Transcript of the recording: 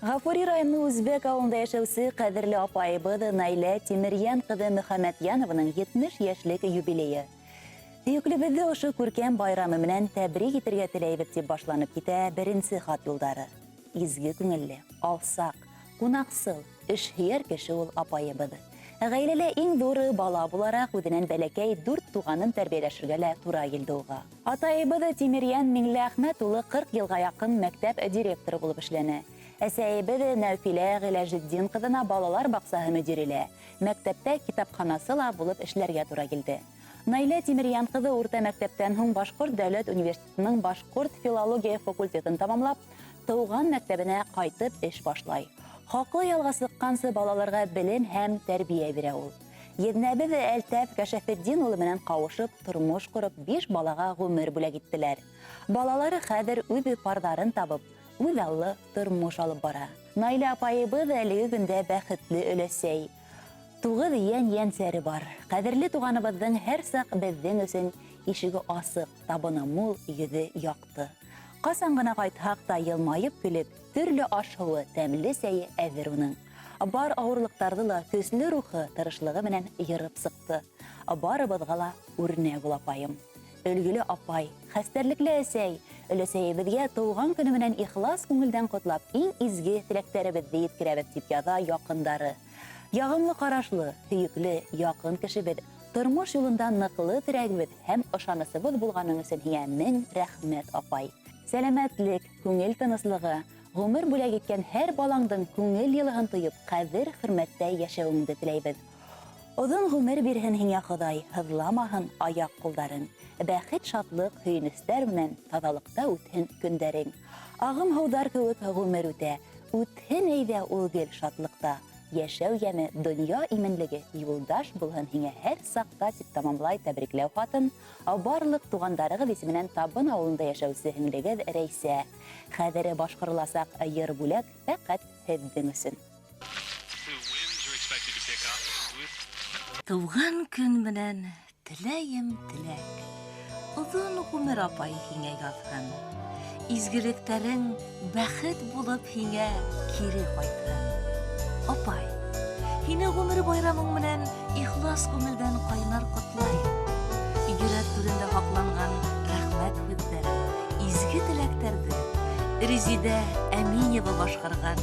Гафури районы Үзбек авылында яшәүсе кадерле апайыбыз Найля Тимирьян кызы Мөхәммәтьянованың 70 яшьлек юбилее. Сөйүклебезне ошо күркәм байрамы менән тәбрик итәргә теләйбез дип башланып китә беренче хат юлдары. Изге күңелле, алсак, кунаксыл, эшһөяр кеше ул апайыбыз. Гаиләле иң зуры бала буларак үзенән бәләкәй 4 туганын тәрбияләшергә лә туры килде уга. Атайыбыз Тимирьян Миңләхмәт улы 40 елга якын мәктәп директоры булып эшләнә. Әсәйебез Нәүфилә Гыйләҗетдин кызына балалар баксаһы мөдире, мәктәптә китапханасы ла булып эшләргә туры килде. Найля Тимирьян кызы урта мәктәптән һуң Башкорт дәүләт университетының Башкорт филология факультетын тамамлап, туган мәктәбенә кайтып эш башлай. Хаклы ялга сыккансы балаларга белем һәм тәрбия бирә ул. Егнәбез Әлтәф Кәшәфетдин улы менән кавышып, тормыш корып, 5 балага гомер бүләк иттеләр. Балалары хәзер үз пардарын табып, үз тормыш алып бара. Найля апайыбыз әлеге көндә бәхетле өләсәй. 9 яньсәре бар. Кадерле туганыбызның һәр сак безнең өчен ишеге асык, табыны мул, йөзе якты. Касан гына кайтсак та елмаеп көлеп, төрле ашыгы, тәмле сәе әзер уның. Бар авырлыктарды ла көсле рухы, тырышлыгы менән йырып сыкты. Барыбызга ла үрнәк бул апайым. Өлгеле апай, хәстәрлекле әсәй, өләсәебезгә туган көне менән ихлас күңелдән котлап, иң изге теләкләребезне yetkерәбез дип яза якындары. Ягымлы карашлы, сөйүкле, якын кешебез, тормыш юлында ныклы терәгебез һәм ышанысыбыз булганың өчен һиңә мең рәхмәт, апай. Сәламәтлек, күңел тыныслыгы, гомер бүләк иткән һәр балаңдың күңел йылыһын тоеп, кадер хөрмәттә яшәвеңне теләйбез. Озын гомер бирһен һиңә Ходай, һызламаһын аяк кулдарың. Бәхет, шатлык, һөйнесләр менән тазалыкта үтһен көндәрең. Агым һаудар кебек гомер үтә, үтһен әйдә ул гел шатлыкта. Яшәү яме, дөнья именлеге, юлдаш булһын һиңә һәр сакта дип тамамлай тәбрикләү хатын. Барлык тугандарыгыз исеменнән Табын авылында яшәүче һеңлегез Рәйсә. Хәзер башкарыласак йыр бүләк фәкать һездин өчен. Туган көн менән теләем теләк. Озын гомер апай һиңә язган. Изгелекләрең бәхет булып һиңә кире кайтсын. Апай, һине гомер байрамың менән ихлас күңелдән кайнар котлай. Йөрәк түрендә хакланган рәхмәт һүзләре, изге теләктәрне Резидә Әминева башкарган